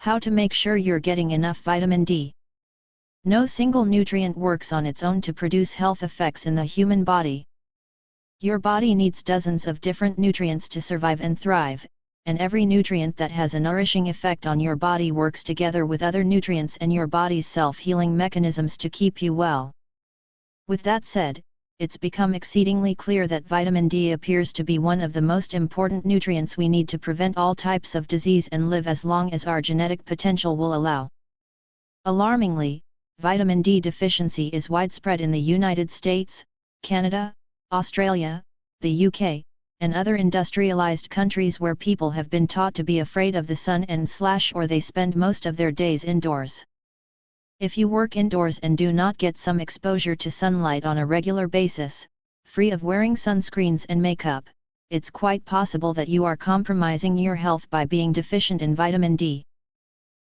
How to make sure you're getting enough vitamin D. No single nutrient works on its own to produce health effects in the human body. Your body needs dozens of different nutrients to survive and thrive, and every nutrient that has a nourishing effect on your body works together with other nutrients and your body's self-healing mechanisms to keep you well. With that said, it's become exceedingly clear that vitamin D appears to be one of the most important nutrients we need to prevent all types of disease and live as long as our genetic potential will allow. Alarmingly, vitamin D deficiency is widespread in the United States, Canada, Australia, the UK, and other industrialized countries where people have been taught to be afraid of the sun or they spend most of their days indoors. If you work indoors and do not get some exposure to sunlight on a regular basis, free of wearing sunscreens and makeup, it's quite possible that you are compromising your health by being deficient in vitamin D.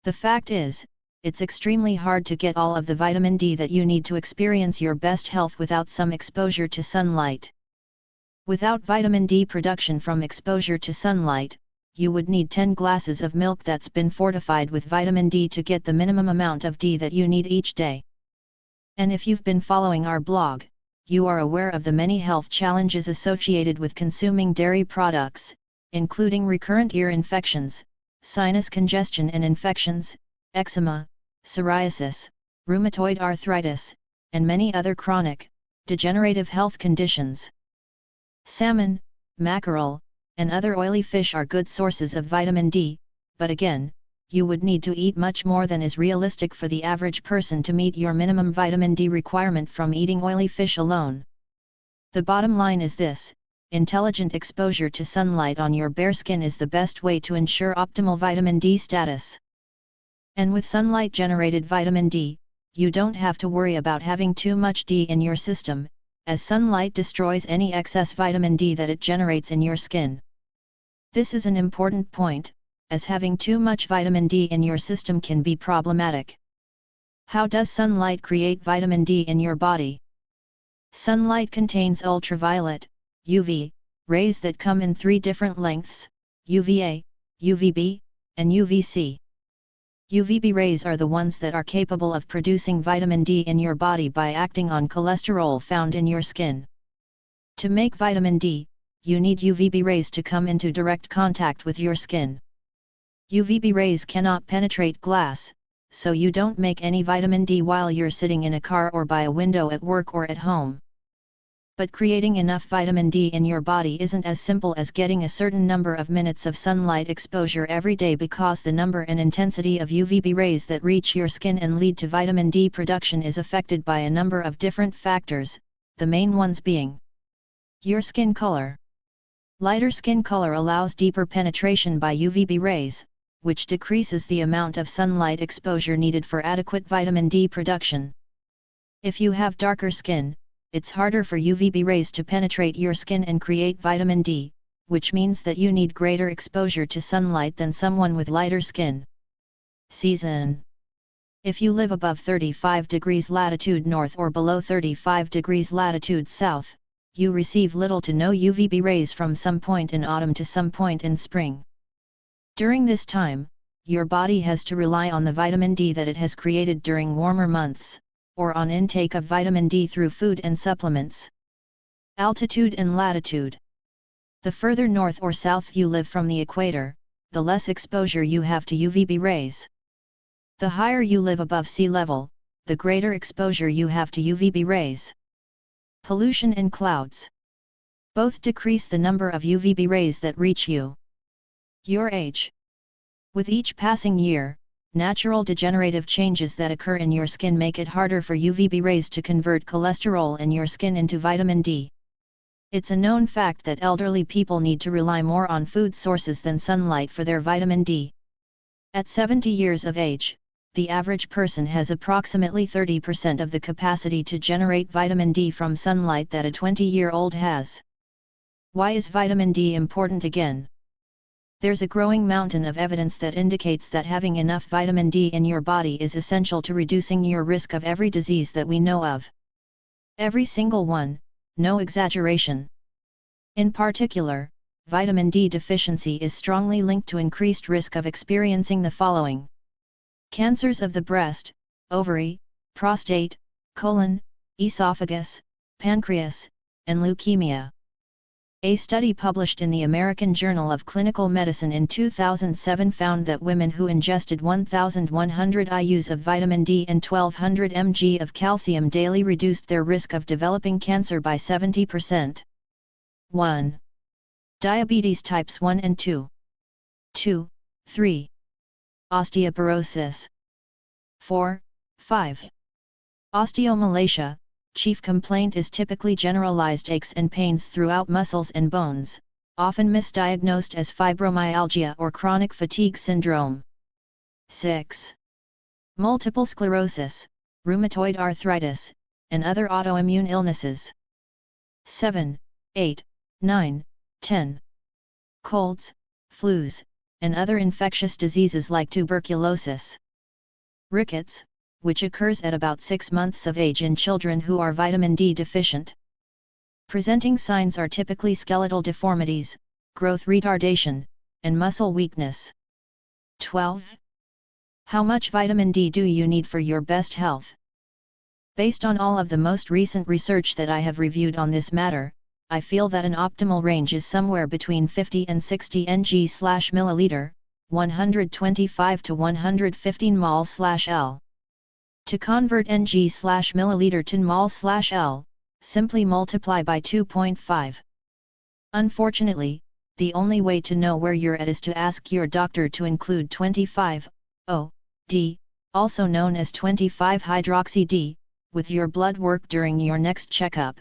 The fact is, it's extremely hard to get all of the vitamin D that you need to experience your best health without some exposure to sunlight. Without vitamin D production from exposure to sunlight, you would need 10 glasses of milk that's been fortified with vitamin D to get the minimum amount of D that you need each day. And if you've been following our blog, you are aware of the many health challenges associated with consuming dairy products, including recurrent ear infections, sinus congestion and infections, eczema, psoriasis, rheumatoid arthritis, and many other chronic, degenerative health conditions. Salmon, mackerel, and other oily fish are good sources of vitamin D, but again, you would need to eat much more than is realistic for the average person to meet your minimum vitamin D requirement from eating oily fish alone. The bottom line is this: intelligent exposure to sunlight on your bare skin is the best way to ensure optimal vitamin D status. And with sunlight-generated vitamin D, you don't have to worry about having too much D in your system, as sunlight destroys any excess vitamin D that it generates in your skin. This is an important point, as having too much vitamin D in your system can be problematic. How does sunlight create vitamin D in your body? Sunlight contains ultraviolet, UV, rays that come in 3 different lengths, UVA, UVB, and UVC. UVB rays are the ones that are capable of producing vitamin D in your body by acting on cholesterol found in your skin. To make vitamin D, you need UVB rays to come into direct contact with your skin. UVB rays cannot penetrate glass, so you don't make any vitamin D while you're sitting in a car or by a window at work or at home. But creating enough vitamin D in your body isn't as simple as getting a certain number of minutes of sunlight exposure every day, because the number and intensity of UVB rays that reach your skin and lead to vitamin D production is affected by a number of different factors, the main ones being your skin color. Lighter skin color allows deeper penetration by UVB rays, which decreases the amount of sunlight exposure needed for adequate vitamin D production. If you have darker skin, it's harder for UVB rays to penetrate your skin and create vitamin D, which means that you need greater exposure to sunlight than someone with lighter skin. Season. If you live above 35 degrees latitude north or below 35 degrees latitude south, you receive little to no UVB rays from some point in autumn to some point in spring. During this time, your body has to rely on the vitamin D that it has created during warmer months, or on intake of vitamin D through food and supplements. Altitude and latitude. The further north or south you live from the equator, the less exposure you have to UVB rays. The higher you live above sea level, the greater exposure you have to UVB rays. Pollution and clouds. Both decrease the number of UVB rays that reach you. Your age. With each passing year, natural degenerative changes that occur in your skin make it harder for UVB rays to convert cholesterol in your skin into vitamin D. It's a known fact that elderly people need to rely more on food sources than sunlight for their vitamin D. At 70 years of age, the average person has approximately 30% of the capacity to generate vitamin D from sunlight that a 20-year-old has. Why is vitamin D important again? There's a growing mountain of evidence that indicates that having enough vitamin D in your body is essential to reducing your risk of every disease that we know of. Every single one, no exaggeration. In particular, vitamin D deficiency is strongly linked to increased risk of experiencing the following: Cancers of the breast, ovary, prostate, colon, esophagus, pancreas, and leukemia. A study published in the American Journal of Clinical Medicine in 2007 found that women who ingested 1,100 IUs of vitamin D and 1,200 mg of calcium daily reduced their risk of developing cancer by 70%. 1. Diabetes types 1 and 2. 2, 3. Osteoporosis. 4, 5. Osteomalacia. Chief complaint is typically generalized aches and pains throughout muscles and bones, often misdiagnosed as fibromyalgia or chronic fatigue syndrome. 6. Multiple sclerosis, rheumatoid arthritis, and other autoimmune illnesses. 7, 8, 9, 10. Colds, flus, and other infectious diseases like tuberculosis. Rickets, which occurs at about 6 months of age in children who are vitamin D deficient. Presenting signs are typically skeletal deformities, growth retardation, and muscle weakness. 12. How much vitamin D do you need for your best health? Based on all of the most recent research that I have reviewed on this matter, I feel that an optimal range is somewhere between 50 and 60 ng/milliliter, 125 to 115 mol/L. To convert ng/milliliter to mol/L, simply multiply by 2.5. Unfortunately, the only way to know where you're at is to ask your doctor to include 25-O-D, also known as 25-hydroxy-D, with your blood work during your next checkup.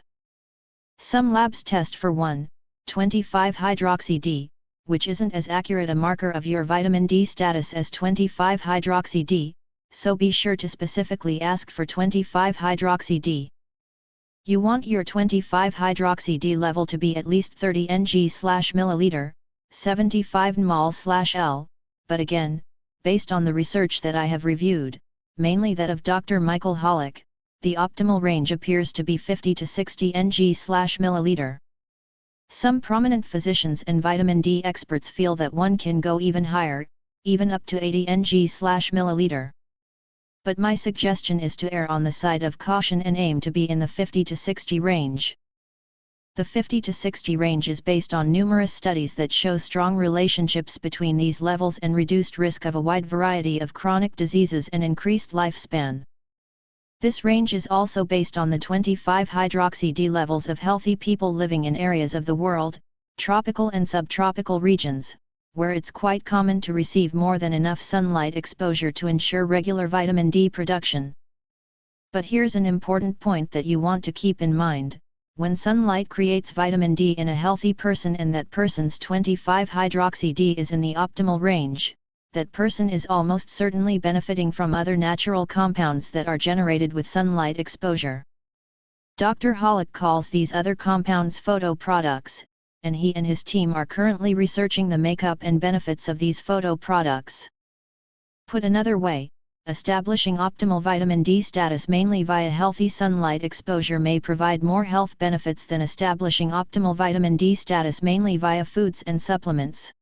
Some labs test for 1,25-hydroxy-D, which isn't as accurate a marker of your vitamin D status as 25-hydroxy-D, so be sure to specifically ask for 25-hydroxy-D. You want your 25-hydroxy-D level to be at least 30 ng/milliliter, 75 mol/L, but again, based on the research that I have reviewed, mainly that of Dr. Michael Hollick, the optimal range appears to be 50 to 60 ng/milliliter. Some prominent physicians and vitamin D experts feel that one can go even higher, even up to 80 ng/milliliter. But my suggestion is to err on the side of caution and aim to be in the 50 to 60 range. The 50 to 60 range is based on numerous studies that show strong relationships between these levels and reduced risk of a wide variety of chronic diseases and increased lifespan. This range is also based on the 25-hydroxy-D levels of healthy people living in areas of the world, tropical and subtropical regions, where it's quite common to receive more than enough sunlight exposure to ensure regular vitamin D production. But here's an important point that you want to keep in mind: when sunlight creates vitamin D in a healthy person and that person's 25-hydroxy-D is in the optimal range, that person is almost certainly benefiting from other natural compounds that are generated with sunlight exposure. Dr. Hollick calls these other compounds photoproducts, and he and his team are currently researching the makeup and benefits of these photoproducts. Put another way, establishing optimal vitamin D status mainly via healthy sunlight exposure may provide more health benefits than establishing optimal vitamin D status mainly via foods and supplements.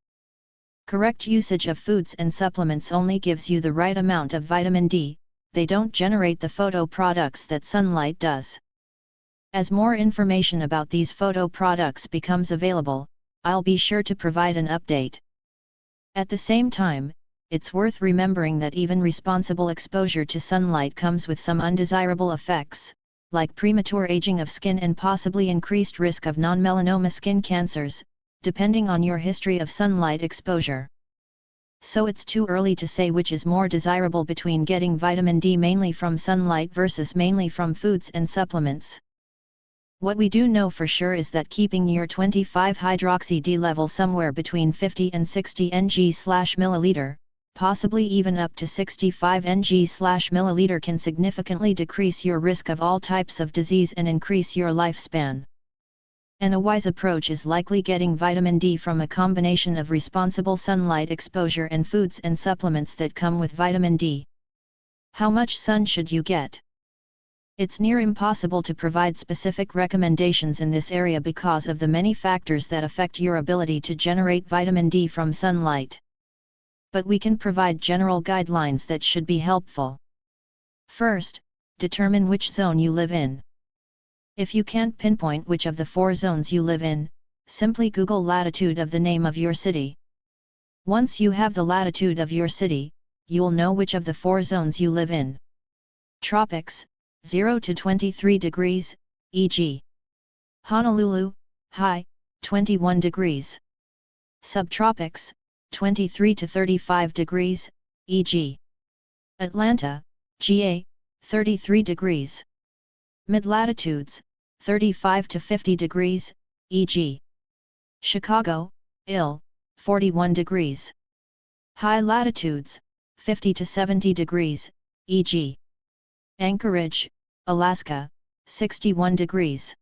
Correct usage of foods and supplements only gives you the right amount of vitamin D, they don't generate the photoproducts that sunlight does. As more information about these photoproducts becomes available, I'll be sure to provide an update. At the same time, it's worth remembering that even responsible exposure to sunlight comes with some undesirable effects, like premature aging of skin and possibly increased risk of non-melanoma skin cancers, depending on your history of sunlight exposure. So it's too early to say which is more desirable between getting vitamin D mainly from sunlight versus mainly from foods and supplements. What we do know for sure is that keeping your 25-hydroxy-D level somewhere between 50 and 60 ng/milliliter, possibly even up to 65 ng/milliliter, can significantly decrease your risk of all types of disease and increase your lifespan. And a wise approach is likely getting vitamin D from a combination of responsible sunlight exposure and foods and supplements that come with vitamin D. How much sun should you get? It's near impossible to provide specific recommendations in this area because of the many factors that affect your ability to generate vitamin D from sunlight. but we can provide general guidelines that should be helpful. First, determine which zone you live in. If you can't pinpoint which of the 4 zones you live in, simply Google latitude of the name of your city. Once you have the latitude of your city, you'll know which of the 4 zones you live in. Tropics, 0 to 23 degrees, e.g. Honolulu, high, 21 degrees. Subtropics, 23 to 35 degrees, e.g. Atlanta, GA, 33 degrees. Mid-latitudes, 35 to 50 degrees, e.g. Chicago, Ill, 41 degrees. High latitudes, 50 to 70 degrees, e.g. Anchorage, Alaska, 61 degrees.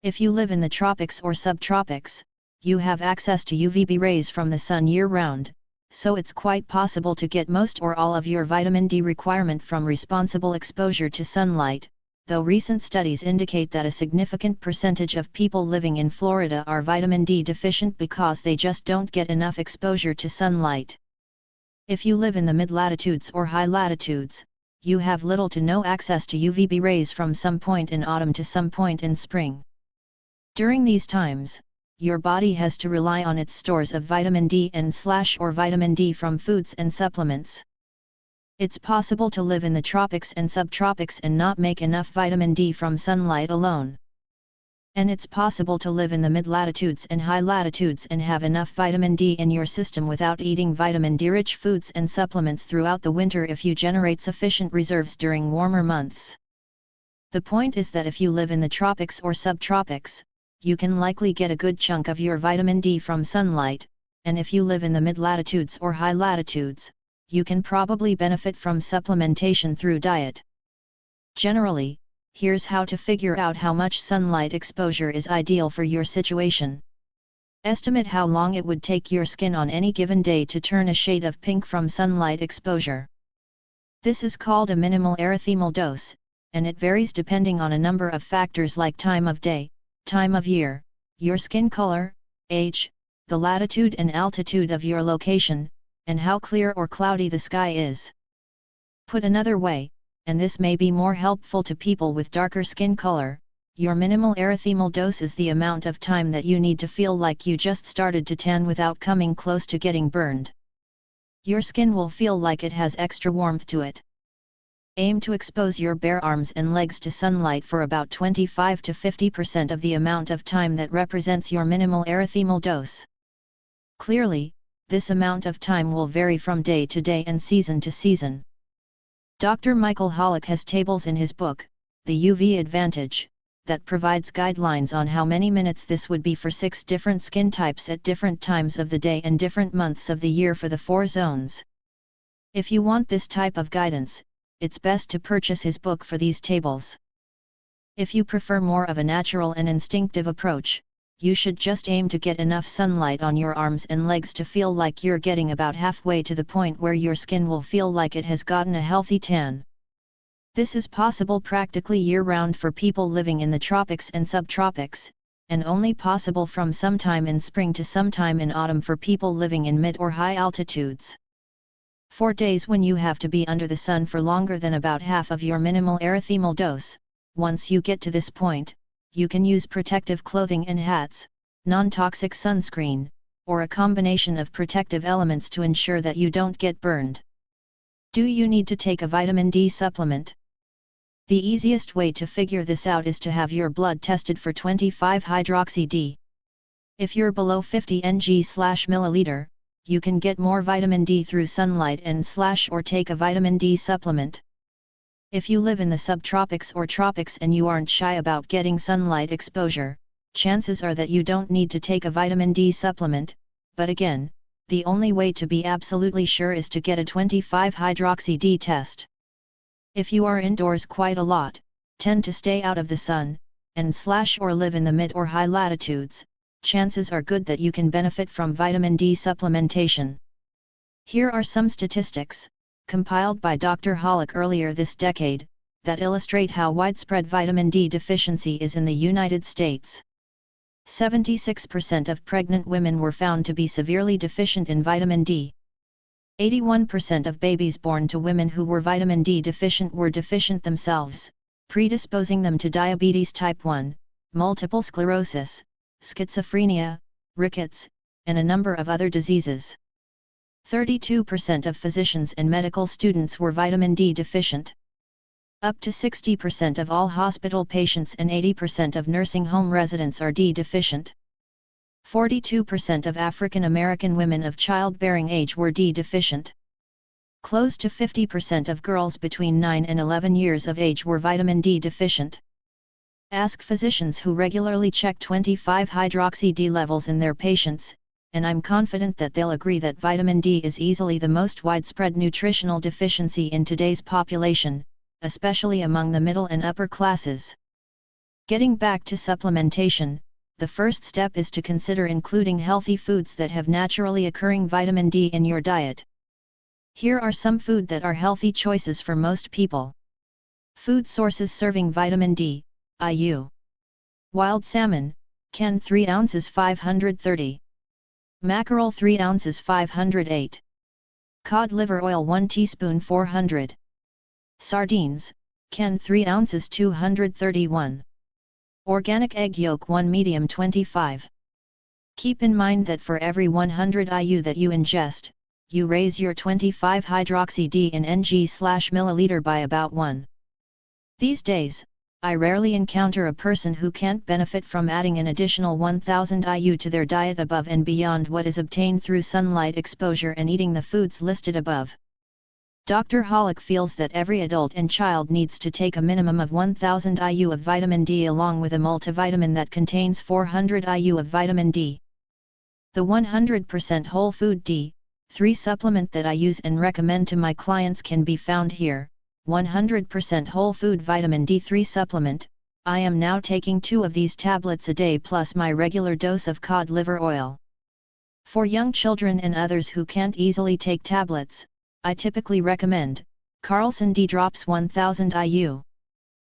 If you live in the tropics or subtropics, you have access to UVB rays from the sun year-round, so it's quite possible to get most or all of your vitamin D requirement from responsible exposure to sunlight, though recent studies indicate that a significant percentage of people living in Florida are vitamin D deficient because they just don't get enough exposure to sunlight. If you live in the mid-latitudes or high latitudes, you have little to no access to UVB rays from some point in autumn to some point in spring. During these times, your body has to rely on its stores of vitamin D and/or vitamin D from foods and supplements. It's possible to live in the tropics and subtropics and not make enough vitamin D from sunlight alone. And it's possible to live in the mid-latitudes and high latitudes and have enough vitamin D in your system without eating vitamin D-rich foods and supplements throughout the winter if you generate sufficient reserves during warmer months. The point is that if you live in the tropics or subtropics, you can likely get a good chunk of your vitamin D from sunlight, and if you live in the mid-latitudes or high latitudes, you can probably benefit from supplementation through diet. Generally, here's how to figure out how much sunlight exposure is ideal for your situation. Estimate how long it would take your skin on any given day to turn a shade of pink from sunlight exposure. This is called a minimal erythemal dose, and it varies depending on a number of factors like time of day, time of year, your skin color, age, the latitude and altitude of your location, and how clear or cloudy the sky is. Put another way, and this may be more helpful to people with darker skin color, your minimal erythemal dose is the amount of time that you need to feel like you just started to tan without coming close to getting burned. Your skin will feel like it has extra warmth to it. Aim to expose your bare arms and legs to sunlight for about 25 to 50% of the amount of time that represents your minimal erythemal dose. Clearly, this amount of time will vary from day to day and season to season. Dr. Michael Hollick has tables in his book, The UV Advantage, that provides guidelines on how many minutes this would be for 6 different skin types at different times of the day and different months of the year for the 4 zones. If you want this type of guidance, it's best to purchase his book for these tables. If you prefer more of a natural and instinctive approach, you should just aim to get enough sunlight on your arms and legs to feel like you're getting about halfway to the point where your skin will feel like it has gotten a healthy tan. This is possible practically year-round for people living in the tropics and subtropics, and only possible from sometime in spring to sometime in autumn for people living in mid or high altitudes. For days when you have to be under the sun for longer than about half of your minimal erythemal dose, once you get to this point, you can use protective clothing and hats, non-toxic sunscreen, or a combination of protective elements to ensure that you don't get burned. Do you need to take a vitamin D supplement? The easiest way to figure this out is to have your blood tested for 25-hydroxy-D. If you're below 50 ng/milliliter, you can get more vitamin D through sunlight and/or take a vitamin D supplement. If you live in the subtropics or tropics and you aren't shy about getting sunlight exposure, chances are that you don't need to take a vitamin D supplement, but again, the only way to be absolutely sure is to get a 25-hydroxy-D test. If you are indoors quite a lot, tend to stay out of the sun, and/or live in the mid or high latitudes, chances are good that you can benefit from vitamin D supplementation. Here are some statistics, compiled by Dr. Hollick earlier this decade, that illustrate how widespread vitamin D deficiency is in the United States. 76% of pregnant women were found to be severely deficient in vitamin D. 81% of babies born to women who were vitamin D deficient were deficient themselves, predisposing them to diabetes type 1, multiple sclerosis, schizophrenia, rickets, and a number of other diseases. 32% of physicians and medical students were vitamin D deficient. Up to 60% of all hospital patients and 80% of nursing home residents are D deficient. 42% of African American women of childbearing age were D deficient. Close to 50% of girls between 9 and 11 years of age were vitamin D deficient. Ask physicians who regularly check 25-hydroxy D levels in their patients, and I'm confident that they'll agree that vitamin D is easily the most widespread nutritional deficiency in today's population, especially among the middle and upper classes. Getting back to supplementation, the first step is to consider including healthy foods that have naturally occurring vitamin D in your diet. Here are some food that are healthy choices for most people. Food sources serving vitamin D, IU. Wild salmon, can 3 ounces 530. Mackerel 3 ounces 508. Cod liver oil 1 teaspoon 400. Sardines, can 3 ounces 231. Organic egg yolk 1 medium 25. Keep in mind that for every 100 IU that you ingest, you raise your 25-hydroxy D in ng/milliliter by about 1. These days, I rarely encounter a person who can't benefit from adding an additional 1000 IU to their diet above and beyond what is obtained through sunlight exposure and eating the foods listed above. Dr. Hollick feels that every adult and child needs to take a minimum of 1000 IU of vitamin D along with a multivitamin that contains 400 IU of vitamin D. The 100% whole food D3 supplement that I use and recommend to my clients can be found here. 100% whole food vitamin D3 supplement. I am now taking 2 of these tablets a day plus my regular dose of cod liver oil. For young children and others who can't easily take tablets, I typically recommend Carlson D drops 1000 IU.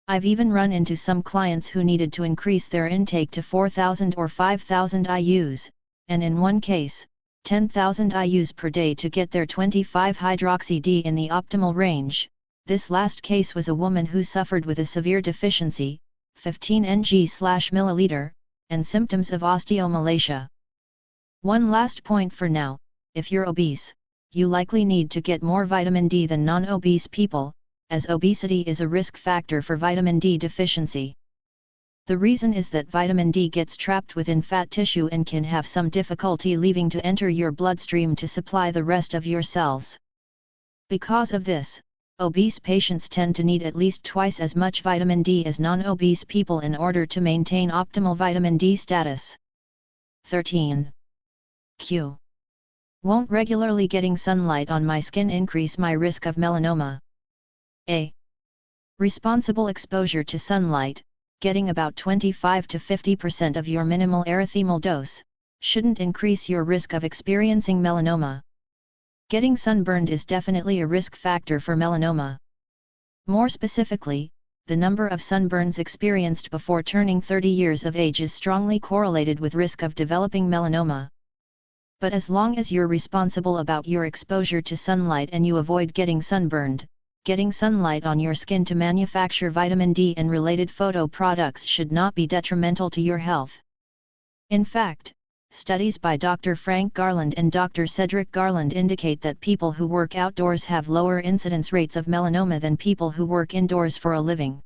I've even run into some clients who needed to increase their intake to 4000 or 5000 IUs, and in one case, 10,000 IUs per day to get their 25-hydroxy D in the optimal range. This last case was a woman who suffered with a severe deficiency, 15 ng/milliliter, and symptoms of osteomalacia. One last point for now: if you're obese, you likely need to get more vitamin D than non-obese people, as obesity is a risk factor for vitamin D deficiency. The reason is that vitamin D gets trapped within fat tissue and can have some difficulty leaving to enter your bloodstream to supply the rest of your cells. Because of this, obese patients tend to need at least twice as much vitamin D as non-obese people in order to maintain optimal vitamin D status. 13. Q. Won't regularly getting sunlight on my skin increase my risk of melanoma? A. Responsible exposure to sunlight, getting about 25 to 50% of your minimal erythemal dose, shouldn't increase your risk of experiencing melanoma. Getting sunburned is definitely a risk factor for melanoma. More specifically, the number of sunburns experienced before turning 30 years of age is strongly correlated with risk of developing melanoma. But as long as you're responsible about your exposure to sunlight and you avoid getting sunburned, getting sunlight on your skin to manufacture vitamin D and related photo products should not be detrimental to your health. In fact, studies by Dr. Frank Garland and Dr. Cedric Garland indicate that people who work outdoors have lower incidence rates of melanoma than people who work indoors for a living.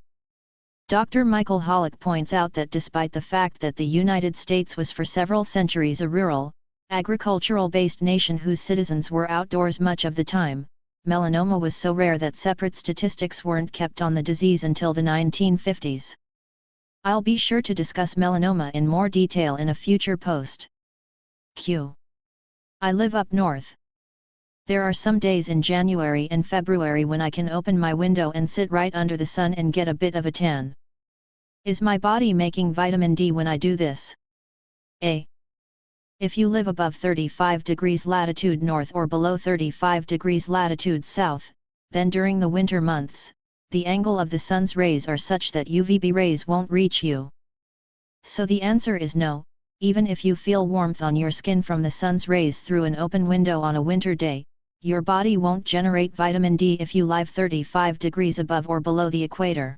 Dr. Michael Hollick points out that despite the fact that the United States was for several centuries a rural, agricultural-based nation whose citizens were outdoors much of the time, melanoma was so rare that separate statistics weren't kept on the disease until the 1950s. I'll be sure to discuss melanoma in more detail in a future post. Q. I live up north. There are some days in January and February when I can open my window and sit right under the sun and get a bit of a tan. Is my body making vitamin D when I do this? A. If you live above 35 degrees latitude north or below 35 degrees latitude south, then during the winter months, the angle of the sun's rays are such that UVB rays won't reach you. So the answer is no, even if you feel warmth on your skin from the sun's rays through an open window on a winter day, your body won't generate vitamin D if you live 35 degrees above or below the equator.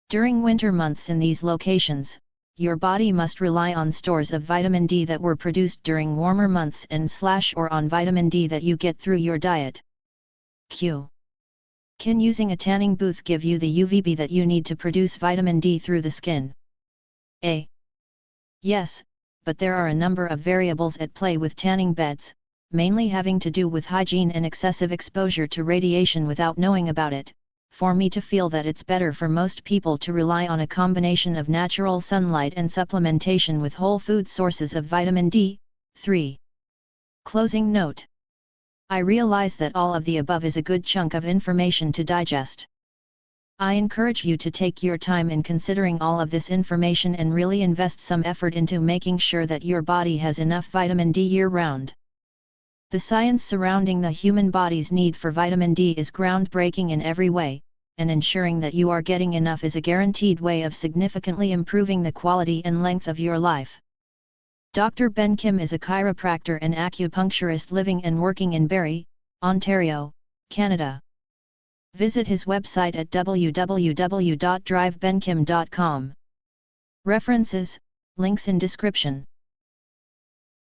During winter months in these locations, your body must rely on stores of vitamin D that were produced during warmer months and/or on vitamin D that you get through your diet. Q. Can using a tanning booth give you the UVB that you need to produce vitamin D through the skin? A. Yes, but there are a number of variables at play with tanning beds, mainly having to do with hygiene and excessive exposure to radiation without knowing about it, for me to feel that it's better for most people to rely on a combination of natural sunlight and supplementation with whole food sources of vitamin D. 3. Closing note. I realize that all of the above is a good chunk of information to digest. I encourage you to take your time in considering all of this information and really invest some effort into making sure that your body has enough vitamin D year-round. The science surrounding the human body's need for vitamin D is groundbreaking in every way, and ensuring that you are getting enough is a guaranteed way of significantly improving the quality and length of your life. Dr. Ben Kim is a chiropractor and acupuncturist living and working in Barrie, Ontario, Canada. Visit his website at www.drivebenkim.com. References, links in description.